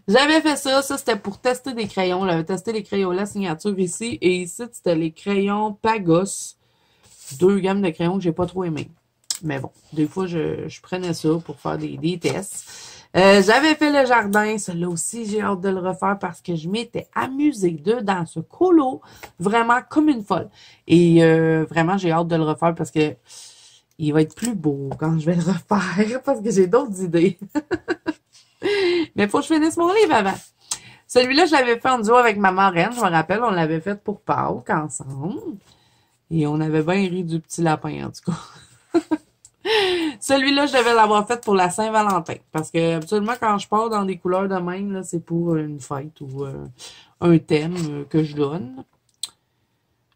J'avais fait ça. Ça, c'était pour tester des crayons. J'avais testé les crayons la signature ici. Et ici, c'était les crayons Pagos. 2 gammes de crayons que j'ai pas trop aimé. Mais bon, des fois, je prenais ça pour faire des tests. J'avais fait le jardin. Celui-là aussi, j'ai hâte de le refaire parce que je m'étais amusée dedans ce colo. Vraiment comme une folle. Et vraiment, j'ai hâte de le refaire parce que il va être plus beau quand je vais le refaire parce que j'ai d'autres idées. Mais il faut que je finisse mon livre avant. Celui-là, je l'avais fait en duo avec ma marraine. Je me rappelle, on l'avait fait pour Pâques ensemble. Et on avait bien ri du petit lapin, en tout cas. Celui-là, je devais l'avoir fait pour la Saint-Valentin. Parce que, absolument, quand je pars dans des couleurs de même, là, c'est pour une fête ou un thème que je donne.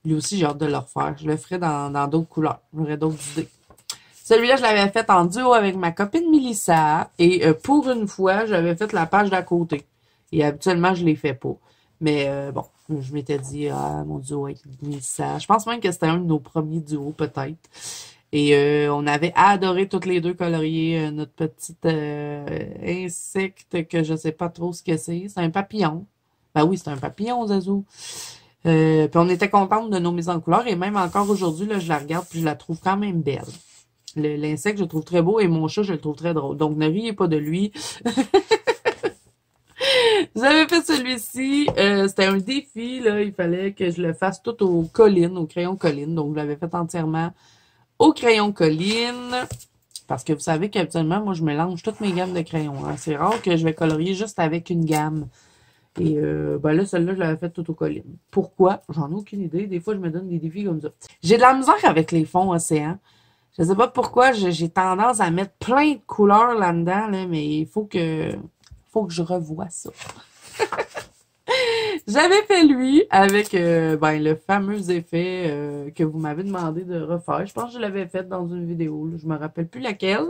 Lui aussi, j'ai hâte de le refaire. Je le ferai dans d'autres couleurs. J'aurai d'autres idées. Celui-là, je l'avais fait en duo avec ma copine Mélissa. Et pour une fois, j'avais fait la page d'à côté. Et habituellement, je ne les fais pas. Mais bon, je m'étais dit, ah, mon duo avec Mélissa. Je pense même que c'était un de nos premiers duos, peut-être. Et on avait adoré toutes les deux colorier notre petit insecte que je sais pas trop ce que c'est. C'est un papillon. Ben oui, c'est un papillon, Zazou. Puis on était contente de nos mises en couleur. Et même encore aujourd'hui, là, je la regarde puis je la trouve quand même belle. L'insecte, je le trouve très beau et mon chat, je le trouve très drôle. Donc, ne riez pas de lui. J'avais fait celui-ci. C'était un défi, là. Il fallait que je le fasse tout au crayon colline. Donc, je l'avais fait entièrement au crayon colline. Parce que vous savez qu'habituellement, moi, je mélange toutes mes gammes de crayons. Hein. C'est rare que je vais colorier juste avec une gamme. Et ben là, celle-là, je l'avais faite tout au colline. Pourquoi? J'en ai aucune idée. Des fois, je me donne des défis comme ça. J'ai de la misère avec les fonds océans. Je sais pas pourquoi j'ai tendance à mettre plein de couleurs là-dedans, là, mais il faut que je revoie ça. J'avais fait lui avec ben, le fameux effet que vous m'avez demandé de refaire. Je pense que je l'avais fait dans une vidéo. Là. Je me rappelle plus laquelle.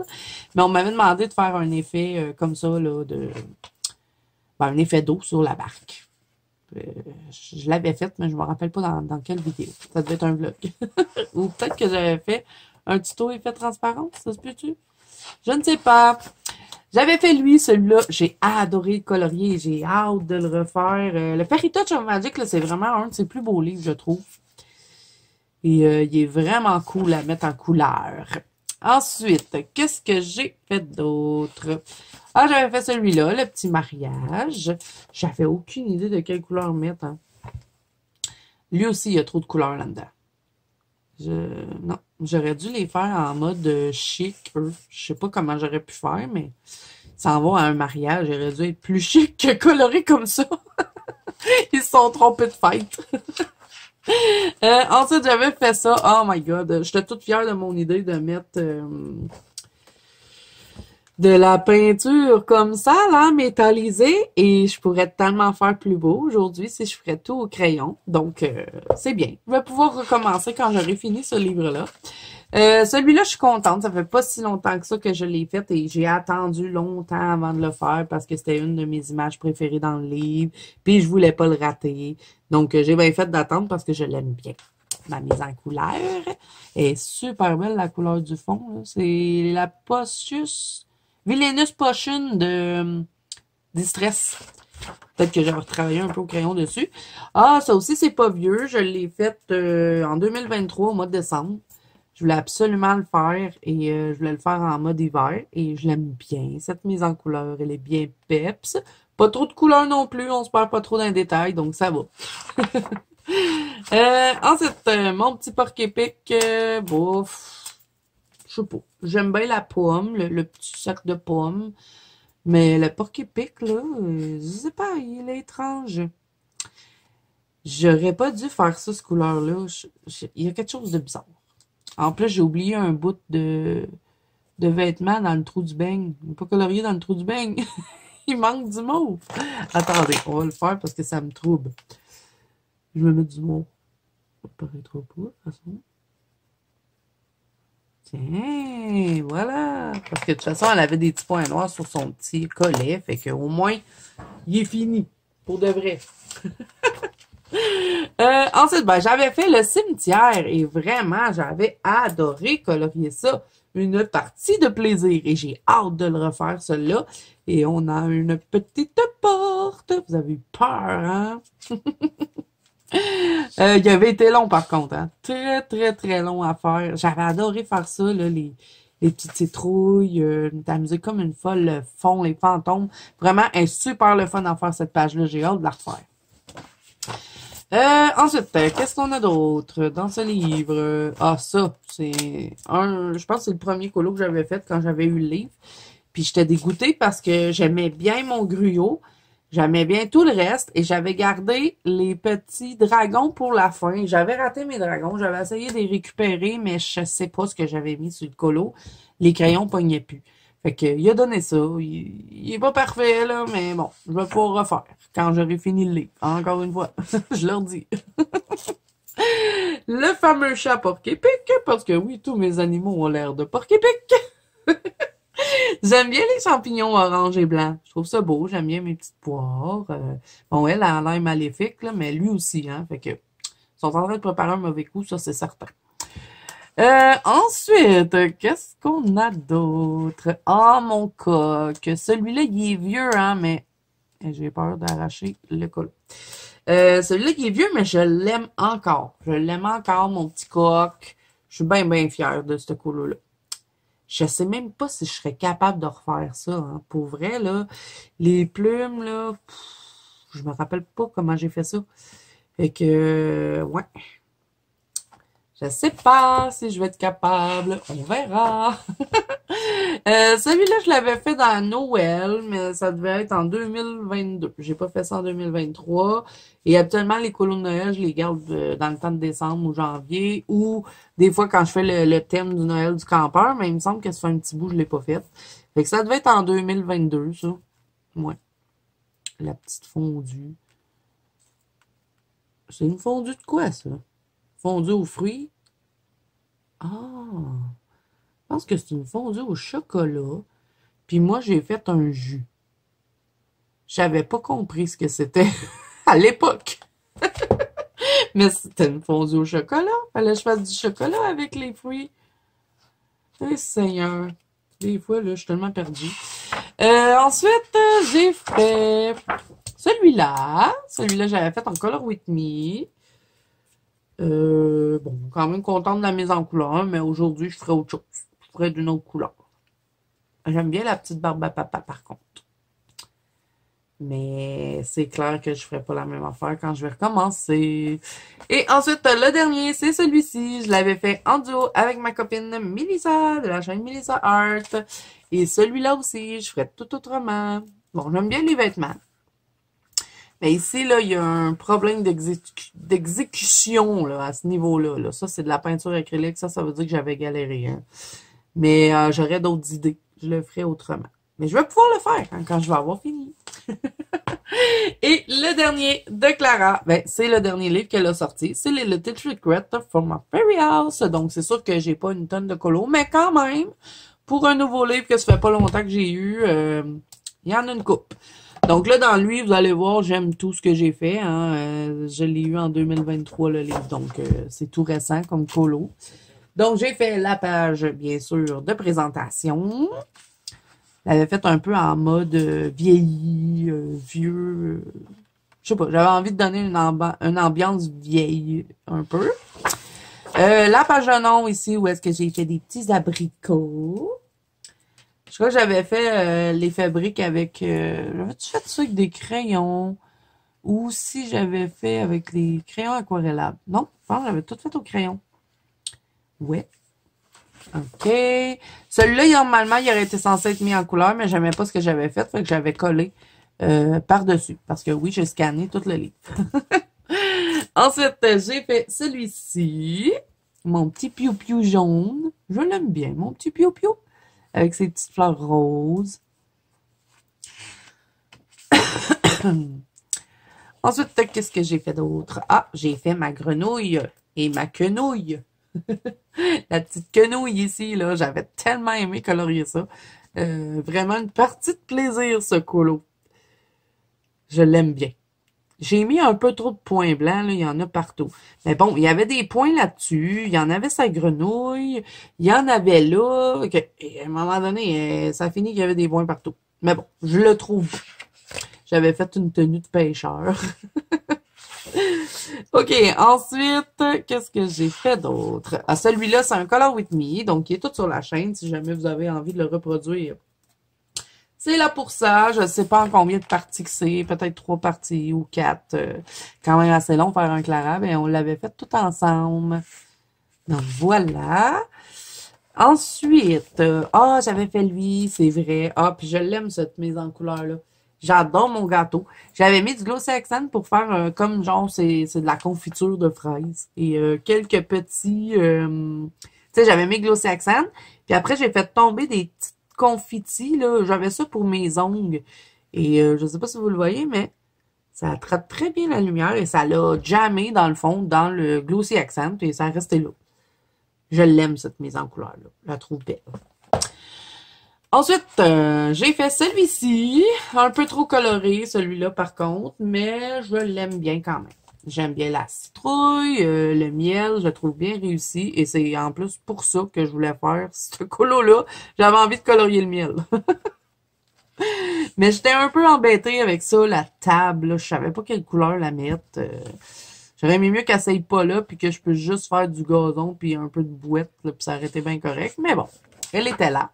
Mais on m'avait demandé de faire un effet comme ça, là, ben, un effet d'eau sur la barque. Je l'avais fait, mais je me rappelle pas dans quelle vidéo. Ça devait être un vlog. Ou peut-être que j'avais fait un tuto effet transparent, ça se peut-tu? Je ne sais pas. J'avais fait lui, celui-là. J'ai adoré le colorier. J'ai hâte de le refaire. Le Fairy Touch of Magic, là, c'est vraiment un de ses plus beaux livres, je trouve. Et il est vraiment cool à mettre en couleur. Ensuite, qu'est-ce que j'ai fait d'autre? Ah, j'avais fait celui-là, le petit mariage. J'avais aucune idée de quelle couleur mettre. Hein. Lui aussi, il y a trop de couleurs là-dedans. Non, j'aurais dû les faire en mode chic, eux. Je sais pas comment j'aurais pu faire, mais ça en va à un mariage. J'aurais dû être plus chic que coloré comme ça. Ils se sont trompés de fête. Ensuite, j'avais fait ça. Oh my god. J'étais toute fière de mon idée de mettre de la peinture comme ça, là, métallisée. Et je pourrais tellement faire plus beau aujourd'hui si je ferais tout au crayon. Donc, c'est bien. Je vais pouvoir recommencer quand j'aurai fini ce livre-là. Celui-là, je suis contente. Ça fait pas si longtemps que ça que je l'ai fait et j'ai attendu longtemps avant de le faire parce que c'était une de mes images préférées dans le livre. Puis, je voulais pas le rater. Donc, j'ai bien fait d'attendre parce que je l'aime bien. Ma mise en couleur est super belle, la couleur du fond. C'est la Potius Villainous Potion de Distress. Peut-être que j'ai retravaillé un peu au crayon dessus. Ah, ça aussi, c'est pas vieux. Je l'ai fait en 2023, au mois de décembre. Je voulais absolument le faire et je voulais le faire en mode hiver. Et je l'aime bien, cette mise en couleur. Elle est bien peps. Pas trop de couleurs non plus. On se perd pas trop dans les détails, donc ça va. Ensuite, mon petit porc-épic, bouf. Je sais pas. J'aime bien la pomme, le petit sac de pommes. Mais le porc-épic, là, je sais pas, il est étrange. J'aurais pas dû faire ça, cette couleur-là. Il y a quelque chose de bizarre. En plus, j'ai oublié un bout de vêtements dans le trou du beigne. Il n'est pas colorié dans le trou du beigne. Il manque du mauve. Attendez, on va le faire parce que ça me trouble. Je vais mettre du mauve. Ça paraîtra pas, de toute façon. Tiens, voilà. Parce que de toute façon, elle avait des petits points noirs sur son petit collet. Fait qu'au moins, il est fini. Pour de vrai. Ensuite, ben, j'avais fait le cimetière. Et vraiment, j'avais adoré colorier ça. Une partie de plaisir. Et j'ai hâte de le refaire, celui-là. Et on a une petite porte. Vous avez eu peur, hein? Il avait été long par contre, hein? Très, très, très long à faire. J'avais adoré faire ça, là, les petites citrouilles, t'amuser comme une folle, le fond, les fantômes. Vraiment, un super le fun à faire cette page-là. J'ai hâte de la refaire. Ensuite, qu'est-ce qu'on a d'autre dans ce livre? Ah, ça, c'est je pense que c'est le premier colo que j'avais fait quand j'avais eu le livre. Puis j'étais dégoûtée parce que j'aimais bien mon gruau. J'aimais bien tout le reste et j'avais gardé les petits dragons pour la fin. J'avais raté mes dragons, j'avais essayé de les récupérer, mais je sais pas ce que j'avais mis sur le colo. Les crayons pognaient plus. Fait que, il a donné ça. Il est pas parfait, là, mais bon, je vais pas refaire quand j'aurai fini le livre. Encore une fois, je leur dis. Le fameux chat porc-épic, parce que oui, tous mes animaux ont l'air de porc-épic. J'aime bien les champignons orange et blanc. Je trouve ça beau. J'aime bien mes petites poires. Bon, elle a l'air maléfique, là, mais lui aussi, hein. Fait que, ils sont en train de préparer un mauvais coup, ça, c'est certain. Ensuite, qu'est-ce qu'on a d'autre? Ah, mon coq. Celui-là, il est vieux, hein, mais j'ai peur d'arracher le col. Celui-là, il est vieux, mais je l'aime encore. Je l'aime encore, mon petit coq. Je suis bien, bien fière de ce colo-là. Je sais même pas si je serais capable de refaire ça, hein. Pour vrai, là, les plumes, là, je me rappelle pas comment j'ai fait ça. Fait que, ouais. Je sais pas si je vais être capable. On verra. Celui-là, je l'avais fait dans Noël, mais ça devait être en 2022. J'ai pas fait ça en 2023. Et habituellement, les colos de Noël, je les garde dans le temps de décembre ou janvier, ou des fois quand je fais le thème du Noël du campeur, mais il me semble que ça fait un petit bout, je l'ai pas fait. Fait que ça devait être en 2022, ça. Ouais. La petite fondue. C'est une fondue de quoi, ça? Fondue aux fruits? Ah! Je pense que c'est une fondue au chocolat. Puis moi, j'ai fait un jus. J'avais pas compris ce que c'était à l'époque. Mais c'était une fondue au chocolat. Fallait que je fasse du chocolat avec les fruits. Eh, Seigneur. Des fois, là, je suis tellement perdue. Ensuite, j'ai fait celui-là. Celui-là, j'avais fait en Color With Me. Bon, quand même contente de la mise en couleur, mais aujourd'hui, je ferai autre chose. Je ferai d'une autre couleur. J'aime bien la petite barbe à papa, par contre. Mais c'est clair que je ferai pas la même affaire quand je vais recommencer. Et ensuite, le dernier, c'est celui-ci. Je l'avais fait en duo avec ma copine Melissa, de la chaîne Melissa Art. Et celui-là aussi, je ferai tout autrement. Bon, j'aime bien les vêtements. Mais ici, là, il y a un problème d'exécution, là, à ce niveau-là. Là. Ça, c'est de la peinture acrylique. Ça veut dire que j'avais galéré. Hein. Mais j'aurais d'autres idées. Je le ferai autrement. Mais je vais pouvoir le faire hein, quand je vais avoir fini. Et le dernier de Clara, ben, c'est le dernier livre qu'elle a sorti. C'est les Little Secrets from my Fairy House. Donc, c'est sûr que j'ai pas une tonne de colos. Mais quand même, pour un nouveau livre que ça fait pas longtemps que j'ai eu, il y en a une coupe. Donc là, dans lui, vous allez voir, j'aime tout ce que j'ai fait. Hein. Je l'ai eu en 2023, le livre. Donc, c'est tout récent comme colo. Donc, j'ai fait la page, bien sûr, de présentation. Je l'avais fait un peu en mode vieilli, vieux. Je sais pas, j'avais envie de donner une ambiance vieille, un peu. La page de nom ici, où est-ce que j'ai fait des petits abricots. Je crois que j'avais fait les fabriques avec... j'avais-tu fait ça avec des crayons? Ou si j'avais fait avec les crayons aquarellables? Non, je pense que j'avais tout fait au crayon. Ouais. OK. Celui-là, normalement, il aurait été censé être mis en couleur, mais j'aimais pas ce que j'avais fait, fait que j'avais collé par-dessus. Parce que oui, j'ai scanné tout le livre. Ensuite, j'ai fait celui-ci. Mon petit piou-piou jaune. Je l'aime bien, mon petit piou-piou. Avec ses petites fleurs roses. Ensuite, qu'est-ce que j'ai fait d'autre? Ah, j'ai fait ma grenouille et ma quenouille. La petite quenouille ici, là, j'avais tellement aimé colorier ça. Vraiment une partie de plaisir, ce colo. Je l'aime bien. J'ai mis un peu trop de points blancs, là, il y en a partout. Mais bon, il y avait des points là-dessus, il y en avait sa grenouille, il y en avait là. Et à un moment donné, ça a fini qu'il y avait des points partout. Mais bon, je le trouve. J'avais fait une tenue de pêcheur. OK, ensuite, qu'est-ce que j'ai fait d'autre? Ah, celui-là, c'est un Color With Me, donc il est tout sur la chaîne, si jamais vous avez envie de le reproduire. C'est là pour ça, je ne sais pas en combien de parties que c'est, peut-être 3 parties ou 4. Quand même assez long faire un Clara, mais on l'avait fait tout ensemble. Donc voilà. Ensuite, j'avais fait lui, c'est vrai. Ah, puis je l'aime cette mise en couleur-là. J'adore mon gâteau. J'avais mis du Glossy Accent pour faire comme genre c'est de la confiture de fraises. Et quelques petits tu sais, j'avais mis Glossy Accent. Puis après, j'ai fait tomber des petites confitis, là. J'avais ça pour mes ongles. Et je sais pas si vous le voyez, mais ça attrape très bien la lumière et ça l'a jammé dans le fond, dans le Glossy Accent. Et ça est resté là. Je l'aime, cette mise en couleur-là. Je la trouve belle. Ensuite, j'ai fait celui-ci, un peu trop coloré, celui-là par contre, mais je l'aime bien quand même. J'aime bien la citrouille, le miel, je le trouve bien réussi, et c'est en plus pour ça que je voulais faire ce colo-là. J'avais envie de colorier le miel. Mais j'étais un peu embêtée avec ça, la table, là. Je savais pas quelle couleur la mettre. J'aurais aimé mieux qu'elle s'aille pas là, puis que je puisse juste faire du gazon, puis un peu de bouette, là, puis ça aurait été bien correct. Mais bon, elle était là.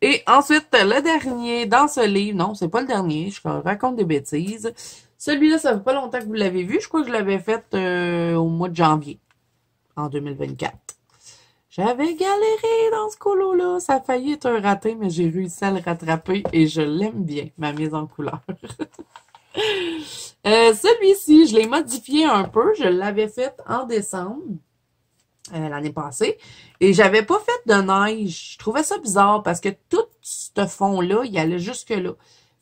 Et ensuite, le dernier dans ce livre, non, c'est pas le dernier, je raconte des bêtises. Celui-là, ça fait pas longtemps que vous l'avez vu. Je crois que je l'avais fait au mois de janvier, en 2024. J'avais galéré dans ce colo-là. Ça a failli être un raté, mais j'ai réussi à le rattraper et je l'aime bien, ma mise en couleur. Celui-ci, je l'ai modifié un peu. Je l'avais fait en décembre. L'année passée. Et j'avais pas fait de neige. Je trouvais ça bizarre parce que tout ce fond-là, il allait jusque-là.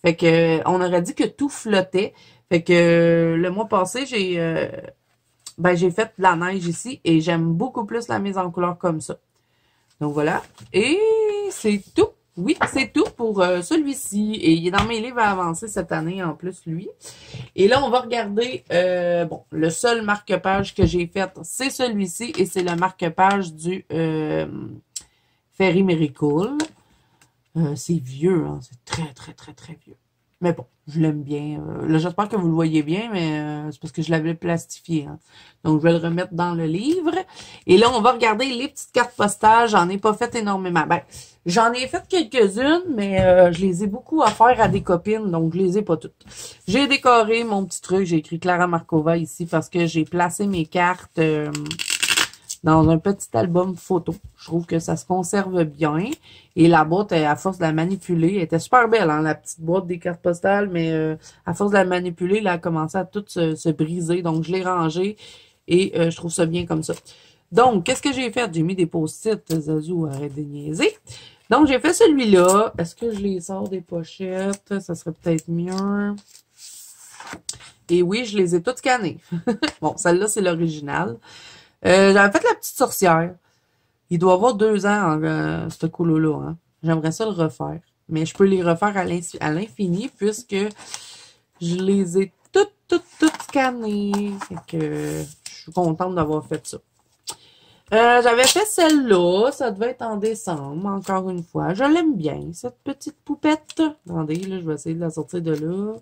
Fait que on aurait dit que tout flottait. Fait que le mois passé, j'ai fait de la neige ici et j'aime beaucoup plus la mise en couleur comme ça. Donc voilà. Et c'est tout. Oui, c'est tout pour celui-ci. Et il est dans mes livres à avancer cette année en plus, lui. Et là, on va regarder, le seul marque-page que j'ai fait, c'est celui-ci. Et c'est le marque-page du Fairy Miracle. C'est vieux, hein. C'est très, très, très, très vieux. Mais bon, je l'aime bien. Là, j'espère que vous le voyez bien, mais c'est parce que je l'avais plastifié. Hein. Donc, je vais le remettre dans le livre. Et là, on va regarder les petites cartes postales. J'en ai pas fait énormément. Ben, j'en ai fait quelques-unes, mais je les ai beaucoup à faire à des copines, donc je les ai pas toutes. J'ai décoré mon petit truc. J'ai écrit Clara Markova ici parce que j'ai placé mes cartes dans un petit album photo. Je trouve que ça se conserve bien. Et la boîte, à force de la manipuler, elle était super belle, hein, la petite boîte des cartes postales, mais à force de la manipuler, elle a commencé à tout se briser. Donc, je l'ai rangée et je trouve ça bien comme ça. Donc, qu'est-ce que j'ai fait? J'ai mis des post-it. Zazou, arrête de niaiser. Donc, j'ai fait celui-là. Est-ce que je les sors des pochettes? Ça serait peut-être mieux. Et oui, je les ai toutes scannées. Bon, celle-là, c'est l'original. J'avais fait la petite sorcière. Il doit avoir 2 ans, ce colo-là. Hein. J'aimerais ça le refaire. Mais je peux les refaire à l'infini puisque je les ai toutes scannées. Fait que je suis contente d'avoir fait ça. J'avais fait celle-là. Ça devait être en décembre, encore une fois. Je l'aime bien, cette petite poupette. Attendez, là, je vais essayer de la sortir de là.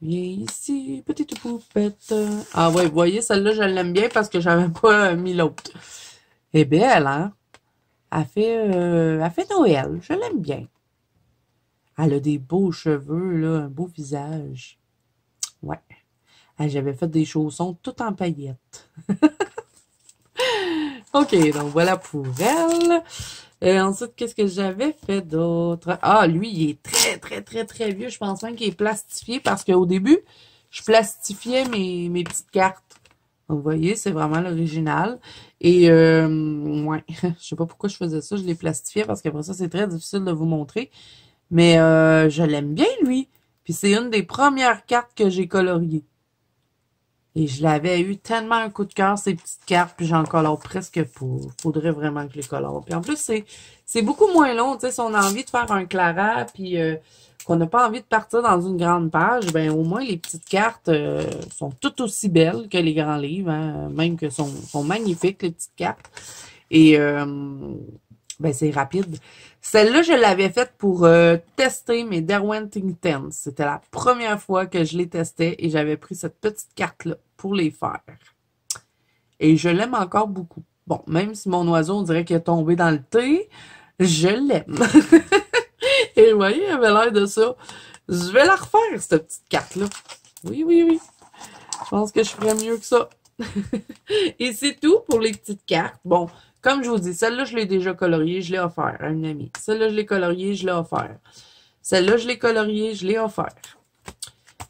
Viens ici, petite poupette. Ah ouais, vous voyez, celle-là, je l'aime bien parce que j'avais pas mis l'autre. Elle est belle, hein? Elle fait Noël. Je l'aime bien. Elle a des beaux cheveux, là, un beau visage. Ouais. J'avais fait des chaussons tout en paillettes. OK, donc voilà pour elle. Ensuite, qu'est-ce que j'avais fait d'autre? Ah, lui, il est très, très, très, très vieux. Je pense même qu'il est plastifié parce qu'au début, je plastifiais mes petites cartes. Donc, vous voyez, c'est vraiment l'original. Et, ouais, je sais pas pourquoi je faisais ça. Je les plastifiais parce qu'après ça, c'est très difficile de vous montrer. Mais je l'aime bien, lui. Puis c'est une des premières cartes que j'ai coloriées. Et je l'avais eu tellement un coup de cœur, ces petites cartes, puis j'en colore presque pas. Faudrait vraiment que je les colore. Puis en plus, c'est beaucoup moins long. Tu sais, si on a envie de faire un Clara, puis qu'on n'a pas envie de partir dans une grande page, ben au moins les petites cartes sont toutes aussi belles que les grands livres. Hein, même que sont magnifiques, les petites cartes. Et ben c'est rapide. Celle-là, je l'avais faite pour tester mes Derwentingtons. C'était la première fois que je les testais et j'avais pris cette petite carte-là pour les faire. Et je l'aime encore beaucoup. Bon, même si mon oiseau, on dirait qu'il est tombé dans le thé, je l'aime. Et vous voyez, elle avait l'air de ça. Je vais la refaire, cette petite carte-là. Oui, oui, oui. Je pense que je ferais mieux que ça. Et c'est tout pour les petites cartes. Bon, comme je vous dis, celle-là, je l'ai déjà coloriée, je l'ai offert à une amie. Celle-là, je l'ai coloriée, je l'ai offert. Celle-là, je l'ai coloriée, je l'ai offert.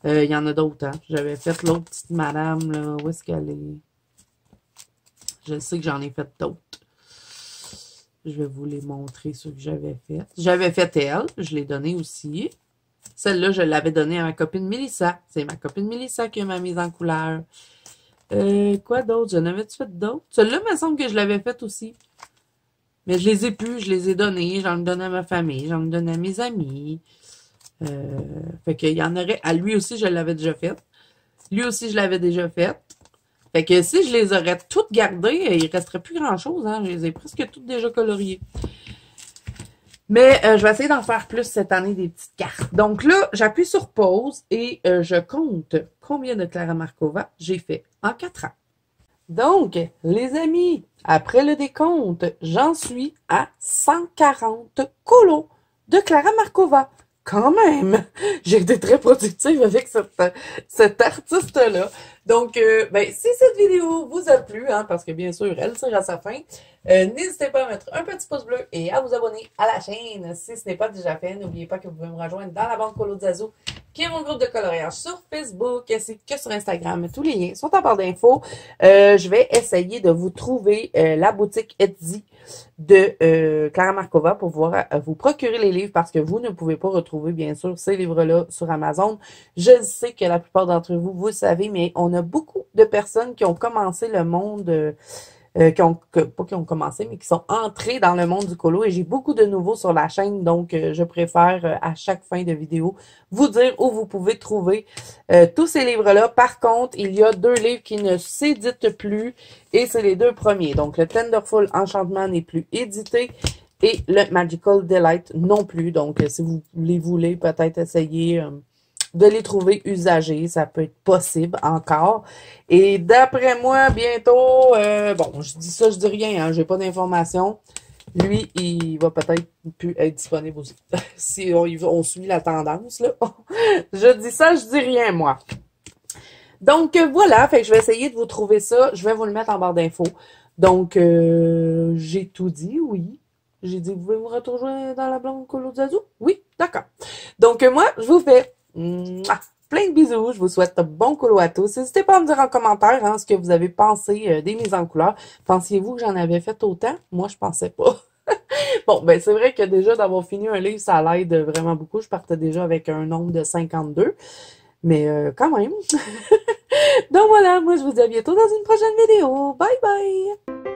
Il y en a d'autres, hein. J'avais fait l'autre petite madame, là. Où est-ce qu'elle est? Je sais que j'en ai fait d'autres. Je vais vous les montrer, ceux que j'avais fait. J'avais fait elle, je l'ai donnée aussi. Celle-là, je l'avais donnée à ma copine Mélissa. C'est ma copine Mélissa qui a ma mise en couleur. Quoi d'autre? J'en avais-tu fait d'autres? Celle-là, il me semble que je l'avais faite aussi. Mais je les ai plus, je les ai donnés. J'en ai donné à ma famille, j'en ai donné à mes amis. Fait qu'il y en aurait... À lui aussi, je l'avais déjà fait. Lui aussi, je l'avais déjà fait. Fait que si je les aurais toutes gardées, il resterait plus grand-chose. Hein? Je les ai presque toutes déjà coloriées. Mais je vais essayer d'en faire plus cette année, des petites cartes. Donc là, j'appuie sur pause et je compte combien de Clara Markova j'ai fait en 4 ans. Donc, les amis, après le décompte, j'en suis à 140 colos de Clara Markova. Quand même, j'ai été très productive avec cette artiste-là. Donc, ben, si cette vidéo vous a plu, hein, parce que bien sûr, elle tire à sa fin, n'hésitez pas à mettre un petit pouce bleu et à vous abonner à la chaîne si ce n'est pas déjà fait. N'oubliez pas que vous pouvez me rejoindre dans la bande Colo Zazo, qui est mon groupe de coloriage sur Facebook, ainsi que sur Instagram. Tous les liens sont en barre d'infos. Je vais essayer de vous trouver la boutique Etsy de Clara Markova pour pouvoir vous procurer les livres parce que vous ne pouvez pas retrouver, bien sûr, ces livres-là sur Amazon. Je sais que la plupart d'entre vous, vous le savez, mais on a beaucoup de personnes qui ont commencé le monde... pas qui ont commencé, mais qui sont entrés dans le monde du colo. Et j'ai beaucoup de nouveaux sur la chaîne, donc je préfère à chaque fin de vidéo vous dire où vous pouvez trouver tous ces livres-là. Par contre, il y a 2 livres qui ne s'éditent plus et c'est les 2 premiers. Donc, le Tenderful Enchantement n'est plus édité et le Magical Delight non plus. Donc, si vous les voulez, peut-être essayer... de les trouver usagés, ça peut être possible encore. Et d'après moi, bientôt, bon, je dis ça, je dis rien, hein, j'ai pas d'informations. Lui, il va peut-être plus être disponible aussi. Si on suit la tendance, là. Je dis ça, je dis rien, moi. Donc, voilà, fait que je vais essayer de vous trouver ça. Je vais vous le mettre en barre d'infos. Donc, j'ai tout dit, oui. J'ai dit, vous pouvez vous retrouver dans la blonde Colo Zazo? Oui, d'accord. Donc, moi, je vous fais plein de bisous. Je vous souhaite bon colo à tous. N'hésitez pas à me dire en commentaire hein, ce que vous avez pensé des mises en couleur. Pensiez-vous que j'en avais fait autant? Moi, je pensais pas. Bon, ben c'est vrai que déjà d'avoir fini un livre, ça l'aide vraiment beaucoup. Je partais déjà avec un nombre de 52. Mais quand même. Donc voilà, moi je vous dis à bientôt dans une prochaine vidéo. Bye bye!